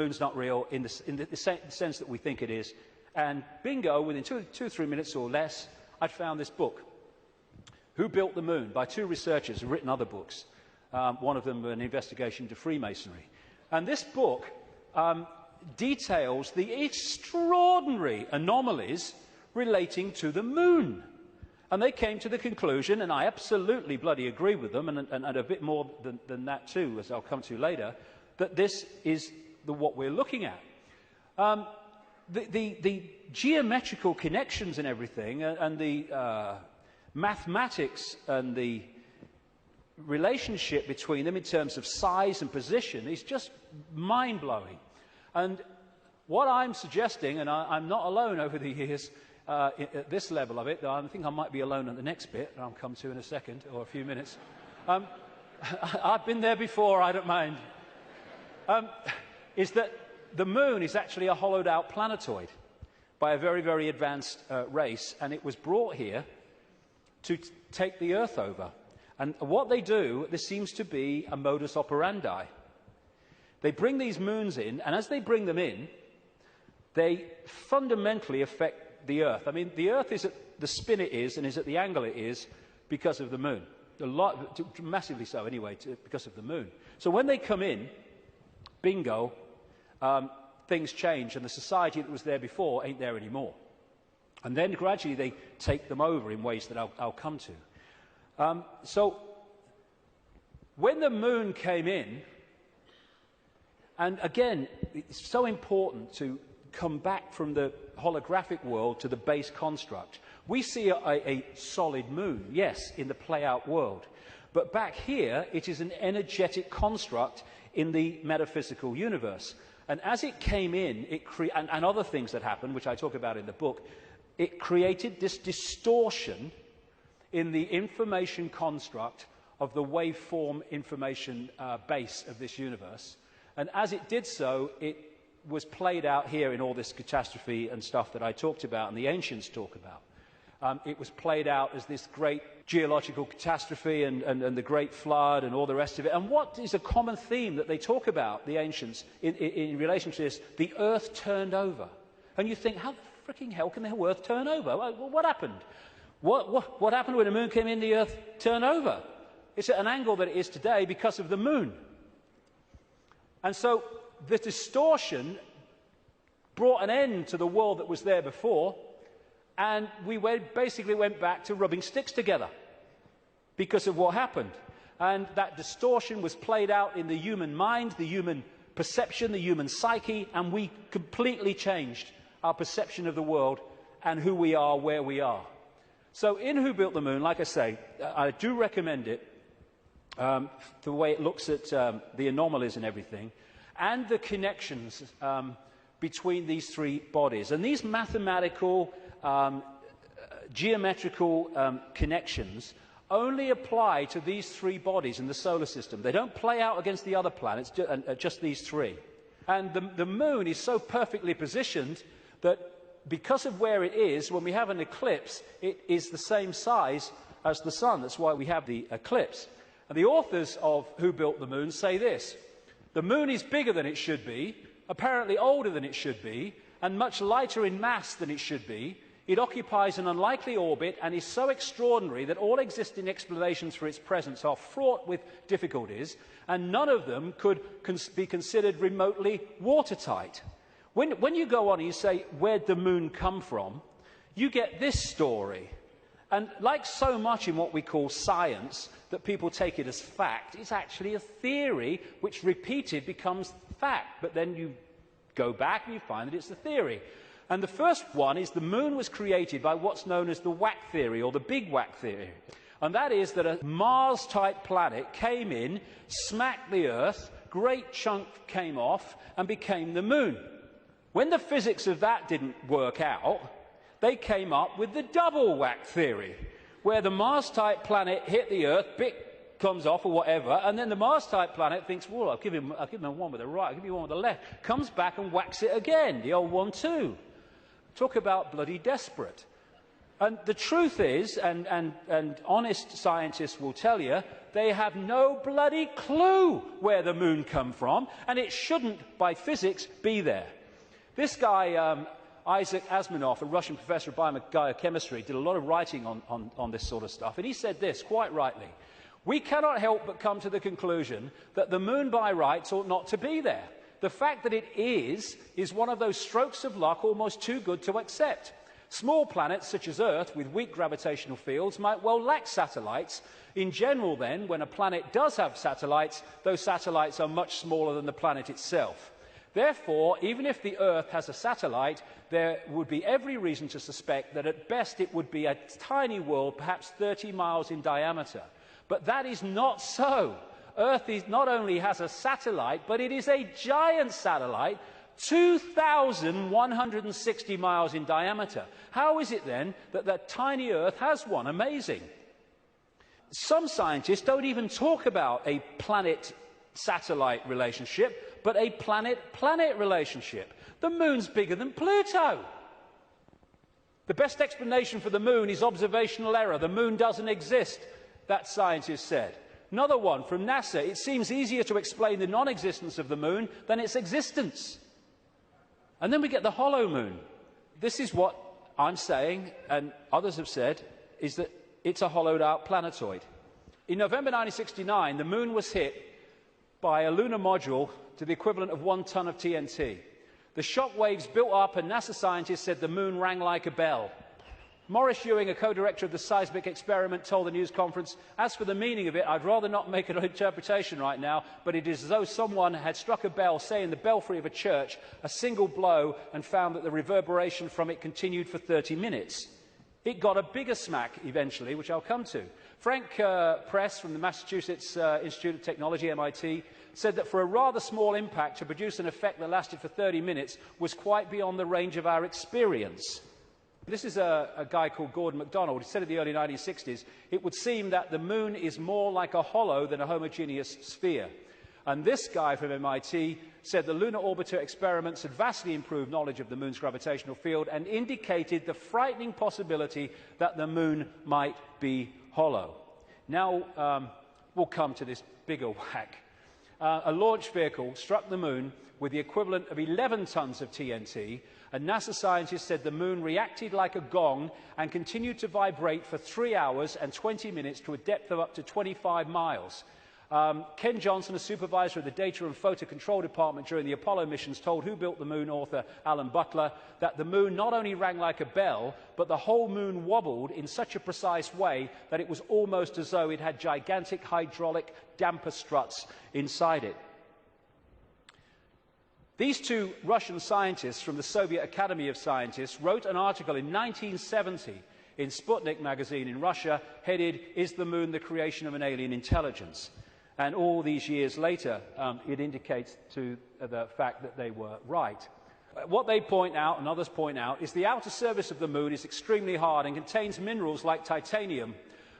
moon's not real in the sense that we think it is. And bingo, within two or 3 minutes or less, I'd found this book, Who Built the Moon, by two researchers who've written other books. One of them an investigation into Freemasonry. And this book details the extraordinary anomalies relating to the moon. And they came to the conclusion, and I absolutely bloody agree with them, and a bit more than that too, as I'll come to later, that this is what we're looking at. The geometrical connections and everything, and the mathematics and the relationship between them in terms of size and position is just mind-blowing. And what I'm suggesting, and I'm not alone over the years at this level of it, I think I might be alone at the next bit, that I'll come to in a second or a few minutes. I've been there before, I don't mind. Is that the moon is actually a hollowed-out planetoid by a very, very advanced race, and it was brought here to take the Earth over. And what they do, there seems to be a modus operandi. They bring these moons in, and as they bring them in, they fundamentally affect the Earth. I mean, the Earth is at the spin it is and is at the angle it is because of the moon. Massively so, anyway, because of the moon. So when they come in, bingo, things change, and the society that was there before ain't there anymore. And then gradually they take them over in ways that I'll come to. So when the moon came in, and again, it's so important to come back from the holographic world to the base construct. We see a solid moon, yes, in the play-out world. But back here, it is an energetic construct in the metaphysical universe. And as it came in, and other things that happened, which I talk about in the book, it created this distortion in the information construct of the waveform information base of this universe. And as it did so, it was played out here in all this catastrophe and stuff that I talked about and the ancients talk about. It was played out as this great geological catastrophe and the great flood and all the rest of it. And what is a common theme that they talk about, the ancients, in relation to this? The earth turned over. And you think, how the fricking hell can the earth turn over? Well, what happened? What happened when the moon came in, the earth turned over? It's at an angle that it is today because of the moon. And so the distortion brought an end to the world that was there before, and we basically went back to rubbing sticks together because of what happened. And that distortion was played out in the human mind, the human perception, the human psyche, and we completely changed our perception of the world and who we are, where we are. So in Who Built the Moon, like I say, I do recommend it, the way it looks at the anomalies and everything, and the connections between these three bodies. And these mathematical, geometrical connections only apply to these three bodies in the solar system. They don't play out against the other planets, just these three. And the moon is so perfectly positioned that because of where it is, when we have an eclipse, it is the same size as the sun. That's why we have the eclipse. And the authors of Who Built the Moon say this: the moon is bigger than it should be, apparently older than it should be, and much lighter in mass than it should be. It occupies an unlikely orbit and is so extraordinary that all existing explanations for its presence are fraught with difficulties, and none of them could be considered remotely watertight. When you go on and you say, where'd the moon come from, you get this story. And like so much in what we call science, that people take it as fact, it's actually a theory which repeated becomes fact. But then you go back and you find that it's a theory. And the first one is the moon was created by what's known as the whack theory, or the big whack theory. And that is that a Mars-type planet came in, smacked the Earth, great chunk came off, and became the moon. When the physics of that didn't work out, they came up with the double whack theory, where the Mars-type planet hit the Earth, bit comes off or whatever, and then the Mars-type planet thinks, well, I'll give him one with the right, I'll give you one with the left, comes back and whacks it again, the old one too. Talk about bloody desperate. And the truth is, and honest scientists will tell you, they have no bloody clue where the moon come from, and it shouldn't, by physics, be there. This guy, Isaac Asimov, a Russian professor of biochemistry, did a lot of writing on this sort of stuff, and he said this, quite rightly: "We cannot help but come to the conclusion that the moon by rights ought not to be there. The fact that it is one of those strokes of luck almost too good to accept. Small planets such as Earth with weak gravitational fields might well lack satellites. In general, then, when a planet does have satellites, those satellites are much smaller than the planet itself. Therefore, even if the Earth has a satellite, there would be every reason to suspect that at best it would be a tiny world, perhaps 30 miles in diameter. But that is not so. Earth not only has a satellite, but it is a giant satellite, 2,160 miles in diameter. How is it then that that tiny Earth has one? Amazing. Some scientists don't even talk about a planet-satellite relationship, but a planet-planet relationship. The moon's bigger than Pluto. The best explanation for the moon is observational error. The moon doesn't exist, that scientist said. Another one from NASA: it seems easier to explain the non-existence of the moon than its existence. And then we get the hollow moon. This is what I'm saying, and others have said, is that it's a hollowed-out planetoid. In November 1969, the moon was hit by a lunar module to the equivalent of 1 ton of TNT. The shock waves built up, and NASA scientists said the moon rang like a bell. Maurice Ewing, a co-director of the seismic experiment, told the news conference, "As for the meaning of it, I'd rather not make an interpretation right now, but it is as though someone had struck a bell, say in the belfry of a church, a single blow, and found that the reverberation from it continued for 30 minutes. It got a bigger smack eventually, which I'll come to. Frank Press from the Massachusetts Institute of Technology, MIT, said that for a rather small impact to produce an effect that lasted for 30 minutes was quite beyond the range of our experience. This is a guy called Gordon MacDonald. He said in the early 1960s, it would seem that the moon is more like a hollow than a homogeneous sphere. And this guy from MIT said the lunar orbiter experiments had vastly improved knowledge of the moon's gravitational field and indicated the frightening possibility that the moon might be hollow. Now we'll come to this bigger whack. A launch vehicle struck the moon with the equivalent of 11 tons of TNT, and NASA scientists said the moon reacted like a gong and continued to vibrate for 3 hours and 20 minutes to a depth of up to 25 miles. Ken Johnson, a supervisor of the Data and Photo Control Department during the Apollo missions, told Who Built the Moon author Alan Butler that the moon not only rang like a bell, but the whole moon wobbled in such a precise way that it was almost as though it had gigantic hydraulic damper struts inside it. These two Russian scientists from the Soviet Academy of Scientists wrote an article in 1970 in Sputnik magazine in Russia headed, "Is the Moon the Creation of an Alien Intelligence?" And all these years later, it indicates to the fact that they were right. What they point out, and others point out, is the outer surface of the Moon is extremely hard and contains minerals like titanium.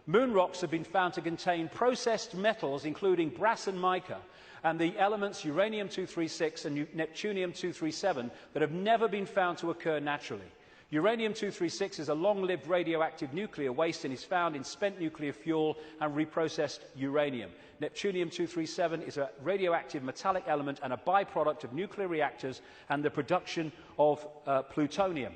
Moon rocks have been found to contain processed metals, including brass and mica, and the elements uranium-236 and neptunium-237 that have never been found to occur naturally. Uranium-236 is a long-lived radioactive nuclear waste and is found in spent nuclear fuel and reprocessed uranium. Neptunium-237 is a radioactive metallic element and a byproduct of nuclear reactors and the production of plutonium.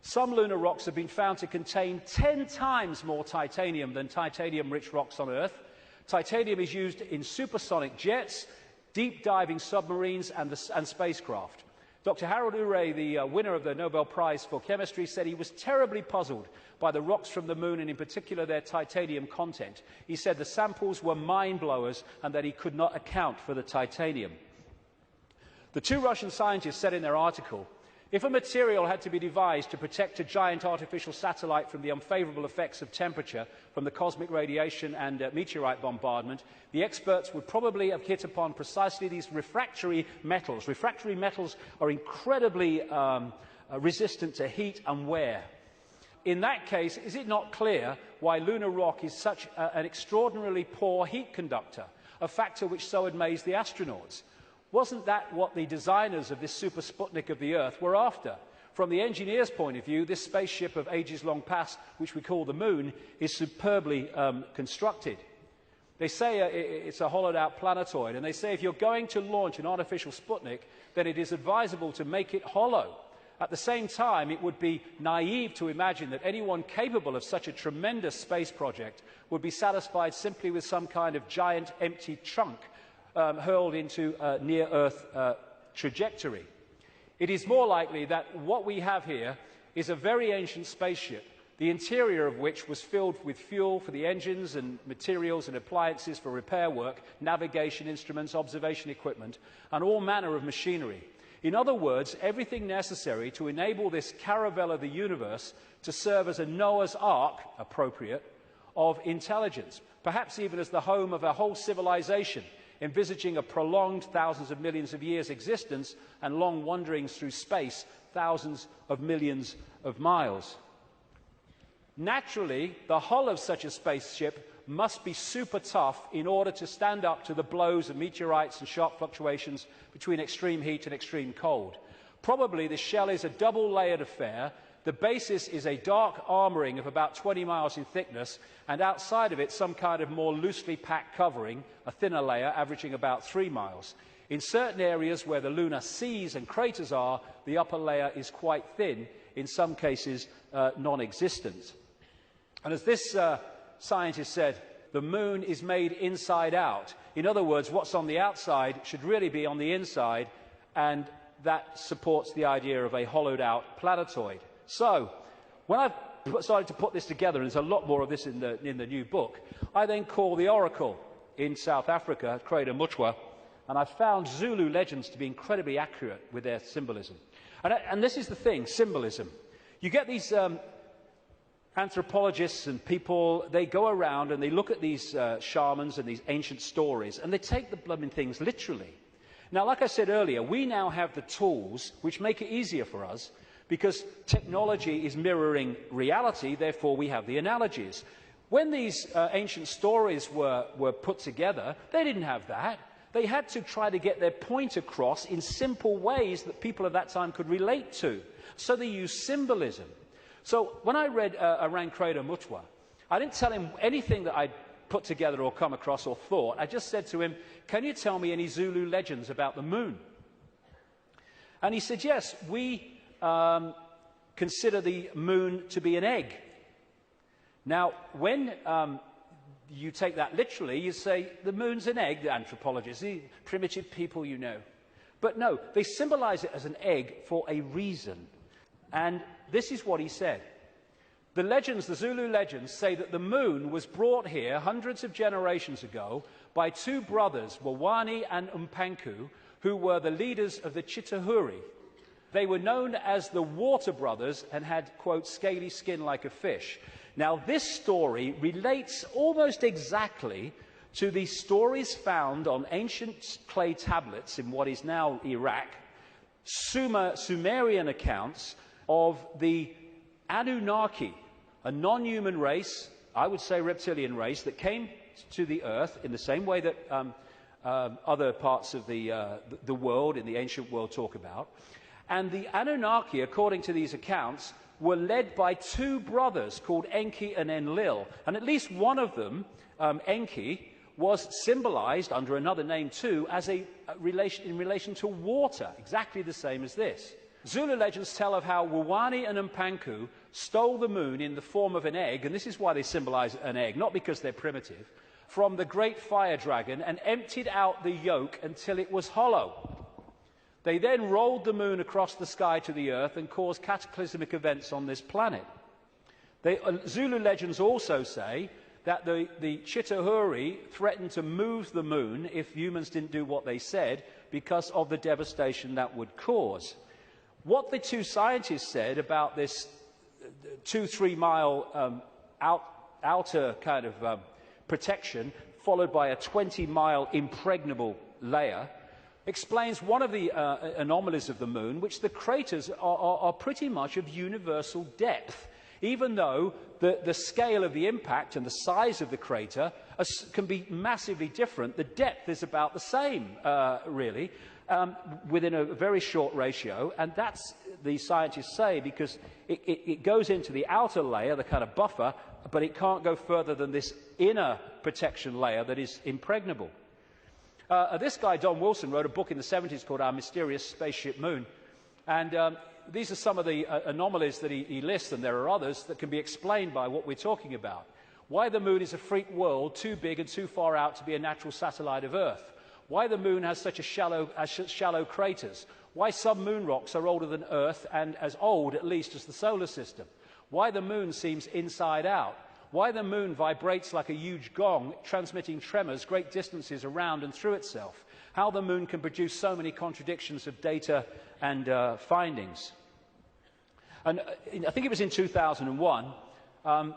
Some lunar rocks have been found to contain 10 times more titanium than titanium-rich rocks on Earth. Titanium is used in supersonic jets, deep-diving submarines and spacecraft. Dr. Harold Urey, the winner of the Nobel Prize for Chemistry, said he was terribly puzzled by the rocks from the moon and in particular their titanium content. He said the samples were mind-blowers and that he could not account for the titanium. The two Russian scientists said in their article, if a material had to be devised to protect a giant artificial satellite from the unfavourable effects of temperature from the cosmic radiation and meteorite bombardment, the experts would probably have hit upon precisely these refractory metals. Refractory metals are incredibly resistant to heat and wear. In that case, is it not clear why lunar rock is such an extraordinarily poor heat conductor, a factor which so amazed the astronauts? Wasn't that what the designers of this super Sputnik of the Earth were after? From the engineer's point of view, this spaceship of ages long past, which we call the Moon, is superbly constructed. They say it's a hollowed-out planetoid, and they say if you're going to launch an artificial Sputnik, then it is advisable to make it hollow. At the same time, it would be naive to imagine that anyone capable of such a tremendous space project would be satisfied simply with some kind of giant empty chunk hurled into a near-Earth trajectory. It is more likely that what we have here is a very ancient spaceship, the interior of which was filled with fuel for the engines and materials and appliances for repair work, navigation instruments, observation equipment, and all manner of machinery. In other words, everything necessary to enable this caravel of the universe to serve as a Noah's Ark, appropriate, of intelligence, perhaps even as the home of a whole civilization, envisaging a prolonged thousands of millions of years existence and long wanderings through space, thousands of millions of miles. Naturally, the hull of such a spaceship must be super tough in order to stand up to the blows of meteorites and sharp fluctuations between extreme heat and extreme cold. Probably the shell is a double-layered affair. The basis is a dark armouring of about 20 miles in thickness, and outside of it some kind of more loosely packed covering, a thinner layer averaging about 3 miles. In certain areas where the lunar seas and craters are, the upper layer is quite thin, in some cases non-existent. And as this scientist said, the Moon is made inside out. In other words, what's on the outside should really be on the inside, and that supports the idea of a hollowed-out planetoid. So, when I started to put this together, and there's a lot more of this in the new book, I then called the oracle in South Africa, Crater Mutwa, and I found Zulu legends to be incredibly accurate with their symbolism. And this is the thing, symbolism. You get these anthropologists and people, they go around and they look at these shamans and these ancient stories, and they take the blooming things literally. Now, like I said earlier, we now have the tools which make it easier for us, because technology is mirroring reality, therefore we have the analogies. When these ancient stories were put together, they didn't have that. They had to try to get their point across in simple ways that people of that time could relate to. So they used symbolism. So when I read around Crater Mutwa, I didn't tell him anything that I'd put together or come across or thought. I just said to him, can you tell me any Zulu legends about the Moon? And he said, yes, we consider the Moon to be an egg. Now, when you take that literally, you say, the Moon's an egg, the anthropologists, the primitive people you know. But no, they symbolize it as an egg for a reason. And this is what he said. The legends, the Zulu legends, say that the Moon was brought here hundreds of generations ago by two brothers, Wawani and Umpanku, who were the leaders of the Chitahuri. They were known as the Water Brothers and had, quote, scaly skin like a fish. Now, this story relates almost exactly to the stories found on ancient clay tablets in what is now Iraq, Sumerian accounts of the Anunnaki, a non-human race, I would say reptilian race, that came to the Earth in the same way that other parts of the world, in the ancient world, talk about. And the Anunnaki, according to these accounts, were led by two brothers called Enki and Enlil. And at least one of them, Enki, was symbolized under another name too as in relation to water, exactly the same as this. Zulu legends tell of how Wawani and Umpanku stole the Moon in the form of an egg, and this is why they symbolize an egg, not because they're primitive, from the great fire dragon, and emptied out the yolk until it was hollow. They then rolled the Moon across the sky to the Earth and caused cataclysmic events on this planet. Zulu legends also say that the Chitahuri threatened to move the Moon if humans didn't do what they said because of the devastation that would cause. What the two scientists said about this 2-3 mile outer kind of protection, followed by a 20-mile impregnable layer, explains one of the anomalies of the Moon, which the craters are pretty much of universal depth, even though the scale of the impact and the size of the crater can be massively different. The depth is about the same, really. within a very short ratio, and that's, the scientists say, because it goes into the outer layer, the kind of buffer, but it can't go further than this inner protection layer that is impregnable. This guy, Don Wilson, wrote a book in the 70s called Our Mysterious Spaceship Moon, and these are some of the anomalies that he lists, and there are others that can be explained by what we're talking about. Why the moon is a freak world, too big and too far out to be a natural satellite of Earth. Why the moon has such shallow craters. Why some moon rocks are older than Earth and as old, at least, as the solar system. Why the moon seems inside out. Why the moon vibrates like a huge gong, transmitting tremors great distances around and through itself. How the moon can produce so many contradictions of data and findings. And I think it was in 2001,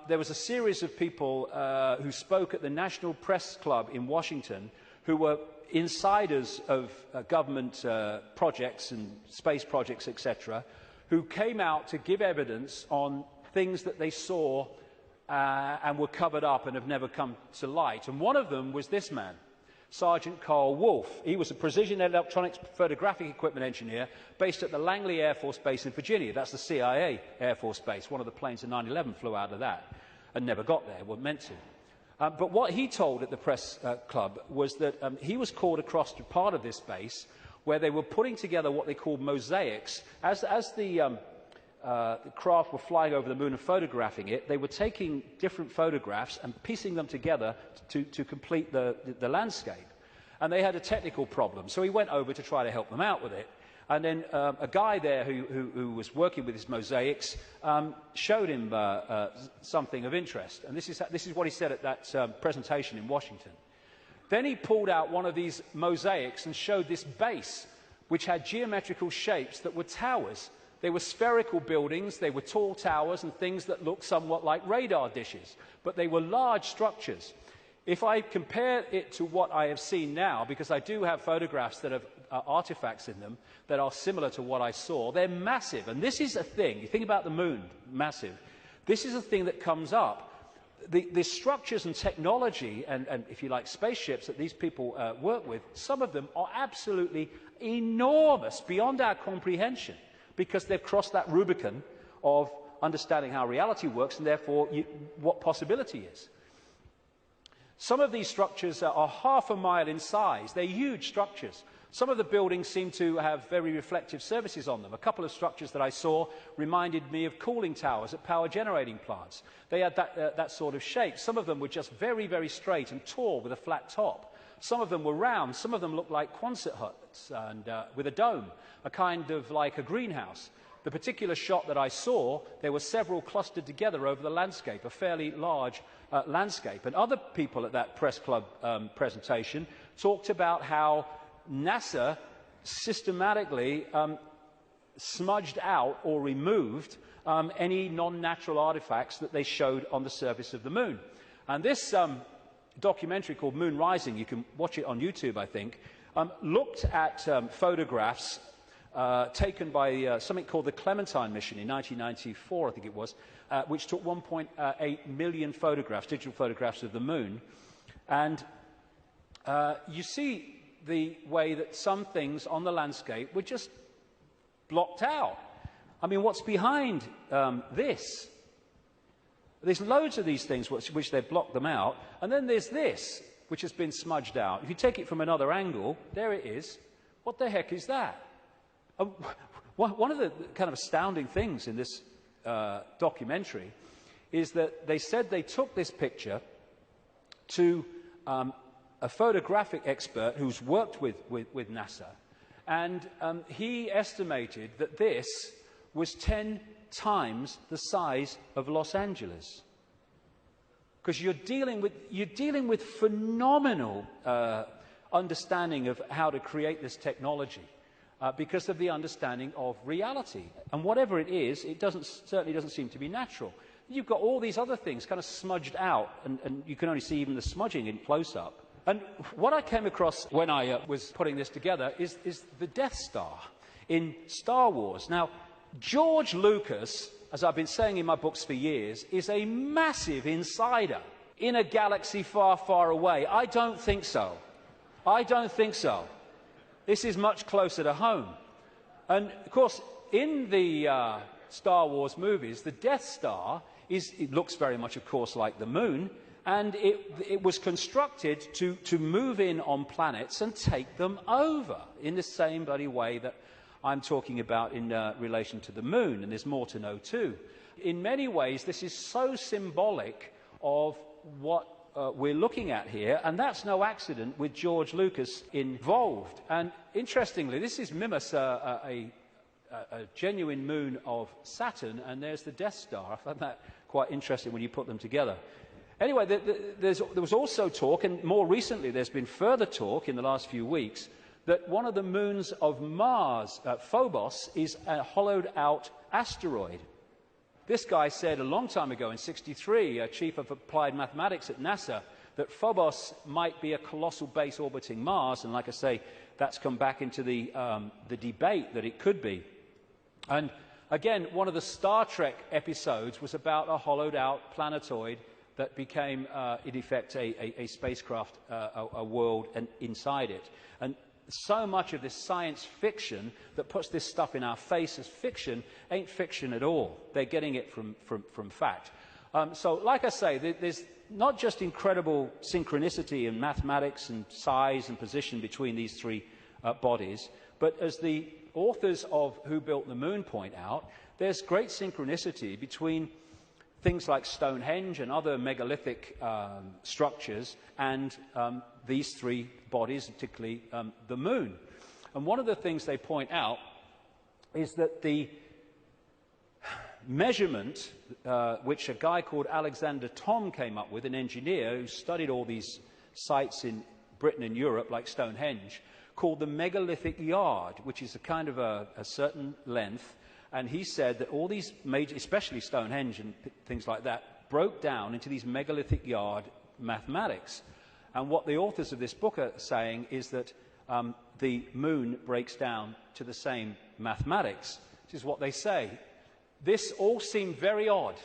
there was a series of people who spoke at the National Press Club in Washington who were insiders of government projects and space projects, etc., who came out to give evidence on things that they saw and were covered up and have never come to light. And one of them was this man, Sergeant Carl Wolfe. He was a precision electronics photographic equipment engineer based at the Langley Air Force Base in Virginia. That's the CIA Air Force Base. One of the planes in 9/11 flew out of that and never got there, wasn't meant to. But what he told at the press club was that he was called across to part of this base where they were putting together what they called mosaics. As the craft were flying over the moon and photographing it, they were taking different photographs and piecing them together to complete the landscape. And they had a technical problem, so he went over to try to help them out with it. And then a guy there who was working with his mosaics showed him something of interest. And this is what he said at that presentation in Washington. Then he pulled out one of these mosaics and showed this base, which had geometrical shapes that were towers. They were spherical buildings, they were tall towers and things that looked somewhat like radar dishes, but they were large structures. If I compare it to what I have seen now, because I do have photographs that have artifacts in them that are similar to what I saw, they're massive. And this is a thing, you think about the moon, massive. This is a thing that comes up. The structures and technology and, if you like, spaceships that these people work with, some of them are absolutely enormous, beyond our comprehension, because they've crossed that Rubicon of understanding how reality works and therefore what possibility is. Some of these structures are half a mile in size. They're huge structures. Some of the buildings seem to have very reflective surfaces on them. A couple of structures that I saw reminded me of cooling towers at power generating plants. They had that sort of shape. Some of them were just very, very straight and tall with a flat top. Some of them were round. Some of them looked like Quonset huts and with a dome, a kind of like a greenhouse. The particular shot that I saw, there were several clustered together over the landscape, a fairly large landscape. And other people at that press club presentation talked about how NASA systematically smudged out or removed any non-natural artifacts that they showed on the surface of the moon. And this documentary called Moon Rising, you can watch it on YouTube, I think, looked at photographs taken by something called the Clementine mission in 1994, I think it was, which took 1.8 million photographs, digital photographs of the moon. And you see the way that some things on the landscape were just blocked out. I mean, what's behind this? There's loads of these things which they've blocked them out. And then there's this, which has been smudged out. If you take it from another angle, there it is. What the heck is that? One of the kind of astounding things in this documentary is that they said they took this picture to a photographic expert who's worked with NASA, and he estimated that this was 10 times the size of Los Angeles. Because you're dealing with phenomenal understanding of how to create this technology. Because of the understanding of reality. And whatever it is, it certainly doesn't seem to be natural. You've got all these other things kind of smudged out, and you can only see even the smudging in close-up. And what I came across when I was putting this together is the Death Star in Star Wars. Now, George Lucas, as I've been saying in my books for years, is a massive insider in a galaxy far, far away. I don't think so. I don't think so. This is much closer to home. And, of course, in the Star Wars movies, the Death Star it looks very much, of course, like the moon, and it was constructed to move in on planets and take them over in the same bloody way that I'm talking about in relation to the moon, and there's more to know too. In many ways, this is so symbolic of what we're looking at here, and that's no accident with George Lucas involved. And interestingly, this is Mimas, a genuine moon of Saturn, and there's the Death Star. I found that quite interesting when you put them together. Anyway, there was also talk, and more recently there's been further talk in the last few weeks, that one of the moons of Mars, Phobos, is a hollowed-out asteroid. This guy said a long time ago, in '63, chief of applied mathematics at NASA, that Phobos might be a colossal base orbiting Mars, and like I say, that's come back into the debate that it could be. And again, one of the Star Trek episodes was about a hollowed-out planetoid that became, in effect, a spacecraft, a world, and inside it. And so much of this science fiction that puts this stuff in our face as fiction ain't fiction at all. They're getting it from fact. So, like I say, there's not just incredible synchronicity in mathematics and size and position between these three bodies, but as the authors of Who Built the Moon point out, there's great synchronicity between things like Stonehenge and other megalithic structures and these three bodies, particularly the moon. And one of the things they point out is that the measurement, which a guy called Alexander Thom came up with, an engineer who studied all these sites in Britain and Europe, like Stonehenge, called the megalithic yard, which is a kind of a certain length. And he said that all these major, especially Stonehenge and things like that, broke down into these megalithic yard mathematics. And what the authors of this book are saying is that the moon breaks down to the same mathematics, which is what they say. This all seemed very odd.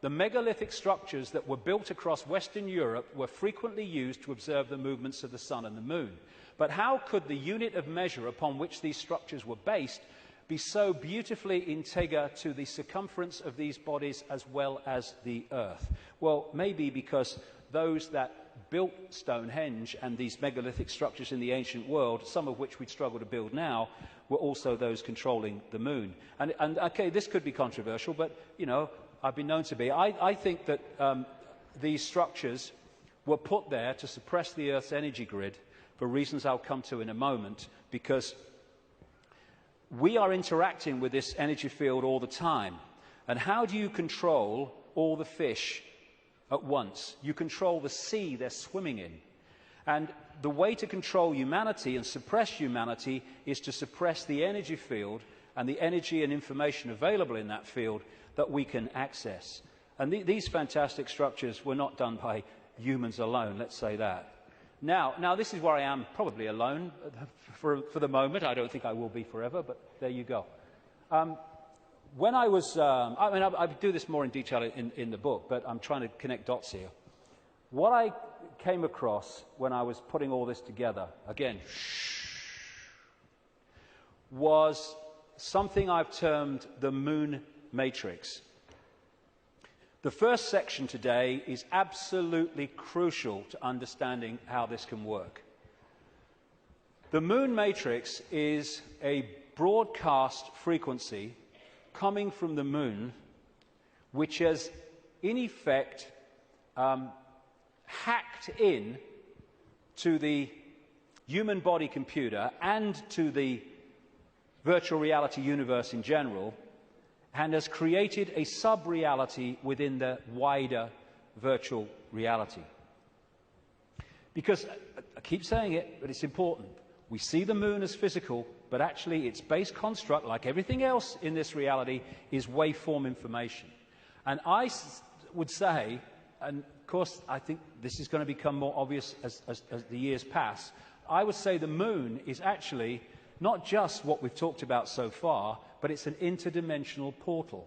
The megalithic structures that were built across Western Europe were frequently used to observe the movements of the sun and the moon. But how could the unit of measure upon which these structures were based be so beautifully integer to the circumference of these bodies as well as the Earth? Well, maybe because those that built Stonehenge and these megalithic structures in the ancient world, some of which we'd struggle to build now, were also those controlling the moon. And okay, this could be controversial, but, you know, I've been known to be. I think that these structures were put there to suppress the Earth's energy grid for reasons I'll come to in a moment, because we are interacting with this energy field all the time. And how do you control all the fish at once? You control the sea they're swimming in. And the way to control humanity and suppress humanity is to suppress the energy field and the energy and information available in that field that we can access. And these fantastic structures were not done by humans alone, let's say that. Now, this is where I am probably alone for the moment. I don't think I will be forever, but there you go. When I was, I do this more in detail in the book, but I'm trying to connect dots here. What I came across when I was putting all this together, again, was something I've termed the moon matrix. The first section today is absolutely crucial to understanding how this can work. The moon matrix is a broadcast frequency coming from the moon, which has, in effect, hacked in to the human body computer and to the virtual reality universe in general, and has created a sub-reality within the wider virtual reality. Because, I keep saying it, but it's important, we see the moon as physical, but actually its base construct, like everything else in this reality, is waveform information. And I would say, and of course I think this is going to become more obvious as the years pass, I would say the moon is actually not just what we've talked about so far, but it's an interdimensional portal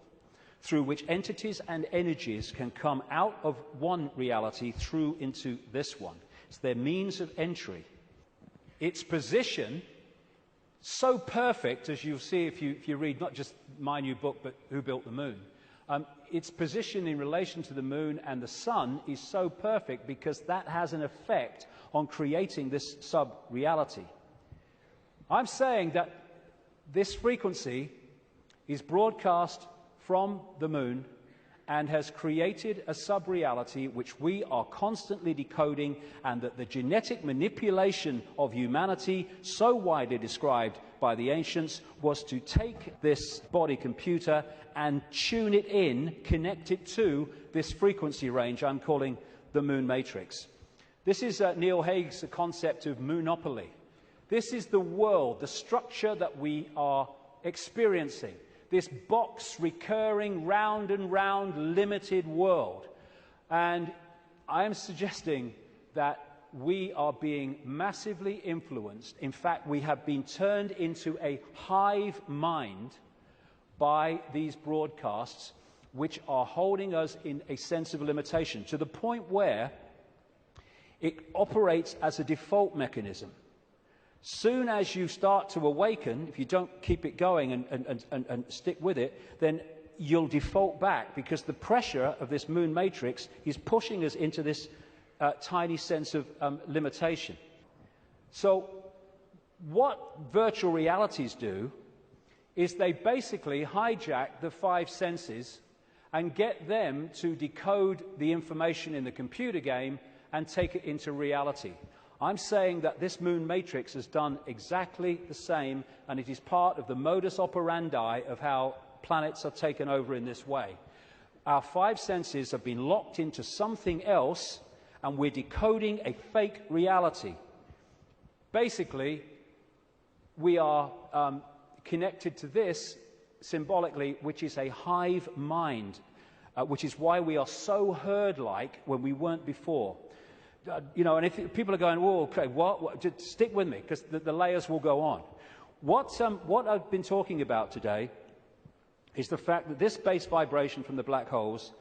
through which entities and energies can come out of one reality through into this one. It's their means of entry. Its position so perfect, as you'll see if you read not just my new book, but Who Built the Moon. Its position in relation to the moon and the sun is so perfect because that has an effect on creating this sub-reality. I'm saying that this frequency is broadcast from the moon and has created a sub-reality which we are constantly decoding, and that the genetic manipulation of humanity, so widely described by the ancients, was to take this body computer and tune it in, connect it to this frequency range I'm calling the moon matrix. This is Neil Haig's concept of moonopoly. This is the world, the structure that we are experiencing. This box, recurring, round and round, limited world. And I am suggesting that we are being massively influenced. In fact, we have been turned into a hive mind by these broadcasts, which are holding us in a sense of limitation, to the point where it operates as a default mechanism. Soon as you start to awaken, if you don't keep it going and stick with it, then you'll default back, because the pressure of this moon matrix is pushing us into this tiny sense of limitation. So what virtual realities do is they basically hijack the five senses and get them to decode the information in the computer game and take it into reality. I'm saying that this moon matrix has done exactly the same, and it is part of the modus operandi of how planets are taken over in this way. Our five senses have been locked into something else, and we're decoding a fake reality. Basically, we are connected to this symbolically, which is a hive mind, which is why we are so herd-like when we weren't before. And if people are going, "Whoa, okay, what?" Just stick with me, because the layers will go on. What I've been talking about today is the fact that this base vibration from the black holes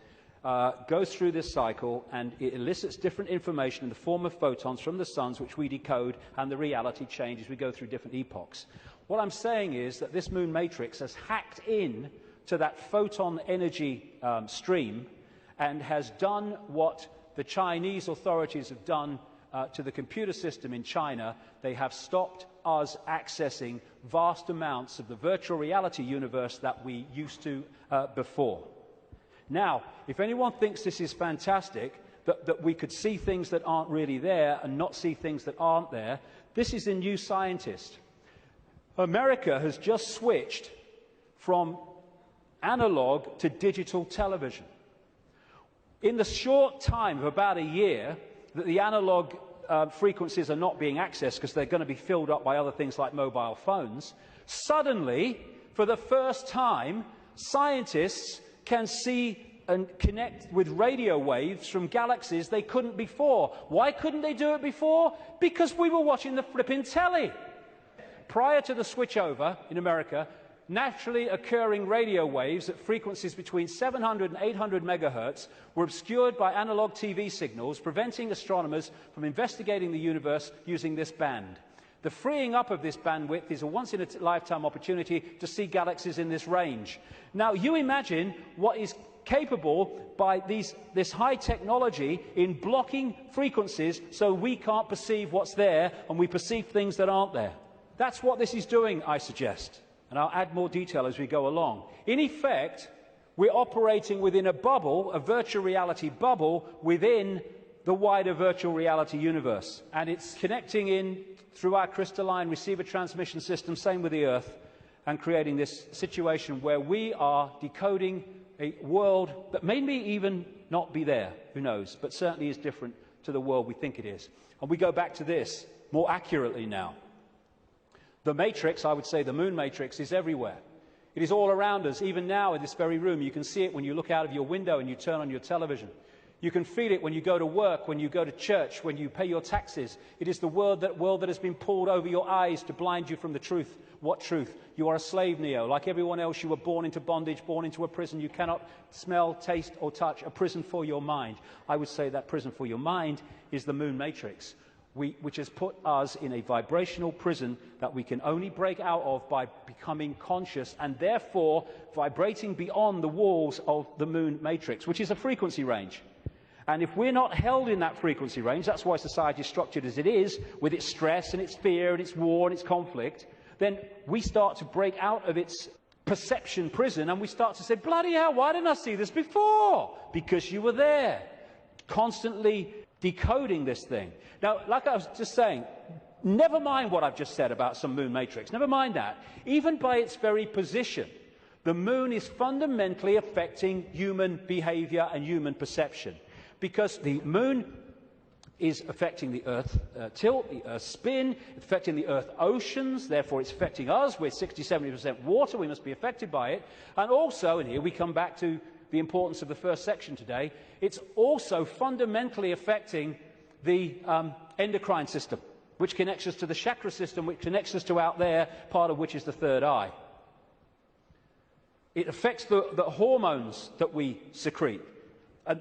goes through this cycle, and it elicits different information in the form of photons from the suns, which we decode, and the reality changes. We go through different epochs. What I'm saying is that this moon matrix has hacked in to that photon energy stream and has done what the Chinese authorities have done to the computer system in China. They have stopped us accessing vast amounts of the virtual reality universe that we used to before. Now, if anyone thinks this is fantastic, that we could see things that aren't really there and not see things that aren't there, this is a New Scientist. America has just switched from analog to digital television. In the short time of about a year that the analog frequencies are not being accessed because they're going to be filled up by other things like mobile phones, suddenly, for the first time, scientists can see and connect with radio waves from galaxies they couldn't before. Why couldn't they do it before? Because we were watching the flipping telly. Prior to the switchover in America, naturally occurring radio waves at frequencies between 700 and 800 megahertz were obscured by analog TV signals, preventing astronomers from investigating the universe using this band. The freeing up of this bandwidth is a once-in-a-lifetime opportunity to see galaxies in this range. Now, you imagine what is capable by this high technology in blocking frequencies so we can't perceive what's there and we perceive things that aren't there. That's what this is doing, I suggest. And I'll add more detail as we go along. In effect, we're operating within a bubble, a virtual reality bubble, within the wider virtual reality universe. And it's connecting in through our crystalline receiver transmission system, same with the Earth, and creating this situation where we are decoding a world that may even not be there, who knows, but certainly is different to the world we think it is. And we go back to this more accurately now. The matrix, I would say the moon matrix, is everywhere. It is all around us, even now in this very room. You can see it when you look out of your window and you turn on your television. You can feel it when you go to work, when you go to church, when you pay your taxes. It is the world that has been pulled over your eyes to blind you from the truth. What truth? You are a slave, Neo. Like everyone else, you were born into bondage, born into a prison. You cannot smell, taste, or touch. A prison for your mind. I would say that prison for your mind is the moon matrix. which has put us in a vibrational prison that we can only break out of by becoming conscious and therefore vibrating beyond the walls of the moon matrix, which is a frequency range. And if we're not held in that frequency range, that's why society is structured as it is, with its stress and its fear and its war and its conflict, then we start to break out of its perception prison and we start to say, bloody hell, why didn't I see this before? Because you were there, constantly decoding this thing. Now, like I was just saying, never mind what I've just said about some moon matrix, never mind that. Even by its very position, the moon is fundamentally affecting human behavior and human perception, because the moon is affecting the Earth tilt, the Earth spin, affecting the Earth oceans, therefore it's affecting us. We're 60–70% water, we must be affected by it. And also, and here we come back to the importance of the first section today, it's also fundamentally affecting the endocrine system, which connects us to the chakra system, which connects us to out there, part of which is the third eye. It affects the hormones that we secrete,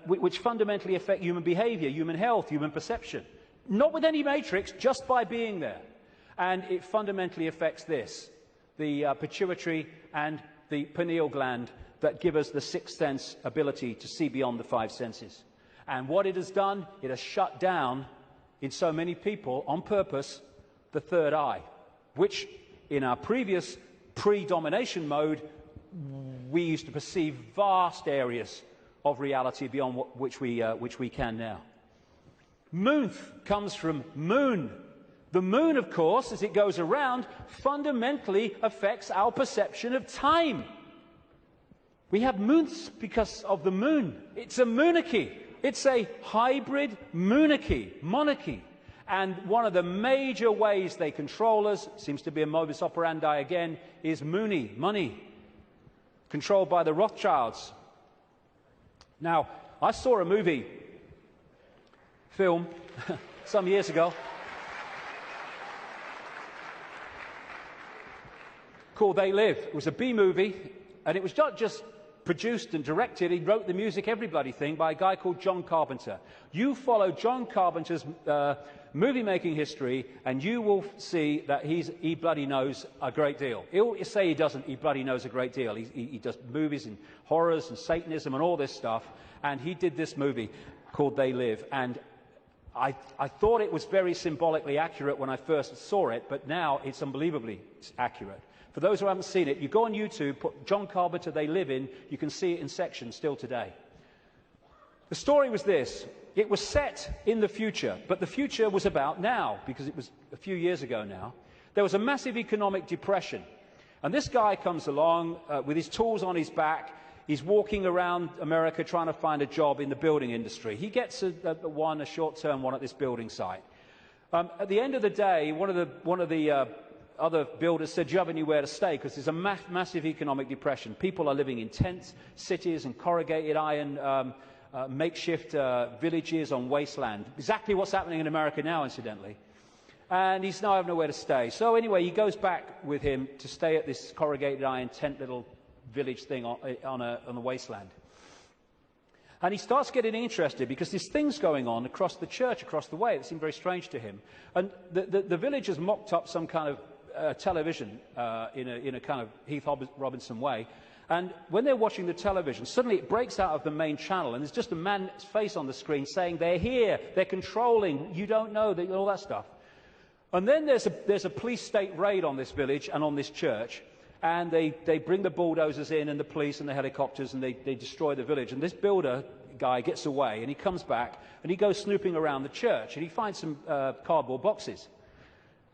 which fundamentally affect human behavior, human health, human perception. Not with any matrix, just by being there. And it fundamentally affects this, the pituitary and the pineal gland that give us the sixth sense ability to see beyond the five senses. And what it has done, it has shut down, in so many people, on purpose, the third eye, which in our previous pre-domination mode, we used to perceive vast areas of reality beyond which we can now. Moonth comes from moon. The moon, of course, as it goes around, fundamentally affects our perception of time. We have moonths because of the moon. It's a monarchy. It's a hybrid monarchy. And one of the major ways they control us, seems to be a modus operandi again, is money. Controlled by the Rothschilds. Now, I saw a film, some years ago, called They Live. It was a B-movie, and it was not just produced and directed, he wrote the music, every bloody thing, by a guy called John Carpenter. You follow John Carpenter's movie-making history, and you will see that he bloody knows a great deal. He'll say he doesn't, he bloody knows a great deal. He does movies and horrors and Satanism and all this stuff, and he did this movie called They Live, and I thought it was very symbolically accurate when I first saw it, but now it's unbelievably accurate. For those who haven't seen it, you go on YouTube, put John Carpenter They Live in, you can see it in sections still today. The story was this. It was set in the future, but the future was about now, because it was a few years ago now. There was a massive economic depression, and this guy comes along with his tools on his back. He's walking around America trying to find a job in the building industry. He gets a short-term one at this building site. At the end of the day, one of the other builders said, do you have anywhere to stay? Because there's a massive economic depression. People are living in tent cities and corrugated iron makeshift villages on wasteland. Exactly what's happening in America now, incidentally. And he's now having nowhere to stay. So anyway, he goes back with him to stay at this corrugated iron tent little village thing on the wasteland. And he starts getting interested because there's things going on across the church, across the way, that seem very strange to him. And the villagers mocked up some kind of television in a kind of Heath Robinson way. And when they're watching the television, suddenly it breaks out of the main channel, and there's just a man's face on the screen saying, they're here, they're controlling, you don't know, all that stuff. And then there's a police state raid on this village and on this church, and they bring the bulldozers in and the police and the helicopters, and they destroy the village. And this builder guy gets away, and he comes back, and he goes snooping around the church, and he finds some cardboard boxes.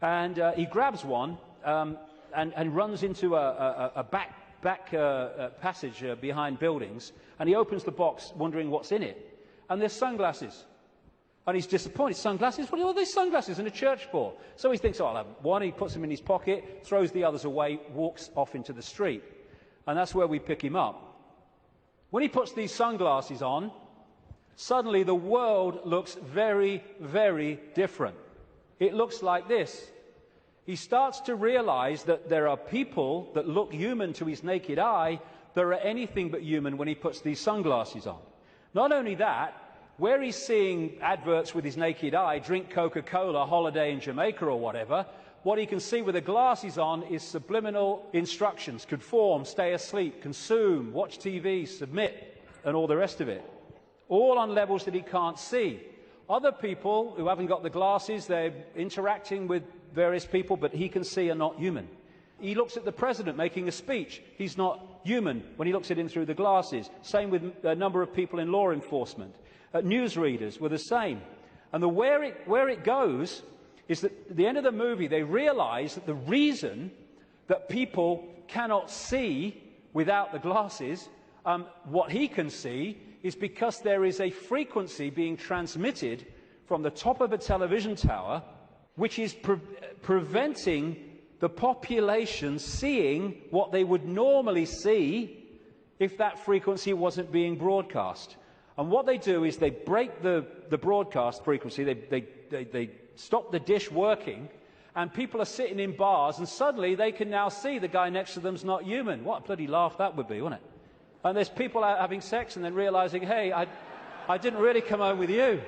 And he grabs one and runs into a back passage behind buildings, and he opens the box wondering what's in it. And there's sunglasses. And he's disappointed. Sunglasses? What are these sunglasses in a church for? So he thinks, oh, I'll have one. He puts them in his pocket, throws the others away, walks off into the street. And that's where we pick him up. When he puts these sunglasses on, suddenly the world looks very, very different. It looks like this. He starts to realize that there are people that look human to his naked eye that are anything but human when he puts these sunglasses on. Not only that, where he's seeing adverts with his naked eye, drink Coca-Cola, holiday in Jamaica or whatever, what he can see with the glasses on is subliminal instructions: conform, stay asleep, consume, watch TV, submit, and all the rest of it. All on levels that he can't see. Other people who haven't got the glasses, they're interacting with various people, but he can see are not human. He looks at the president making a speech. He's not human when he looks at him through the glasses. Same with a number of people in law enforcement. Newsreaders were the same. And where it goes is that at the end of the movie, they realize that the reason that people cannot see without the glasses, what he can see, is because there is a frequency being transmitted from the top of a television tower, which is preventing the population seeing what they would normally see if that frequency wasn't being broadcast. And what they do is they break the broadcast frequency, they stop the dish working, and people are sitting in bars, and suddenly they can now see the guy next to them's not human. What a bloody laugh that would be, wouldn't it? And there's people out having sex and then realizing, hey, I didn't really come home with you.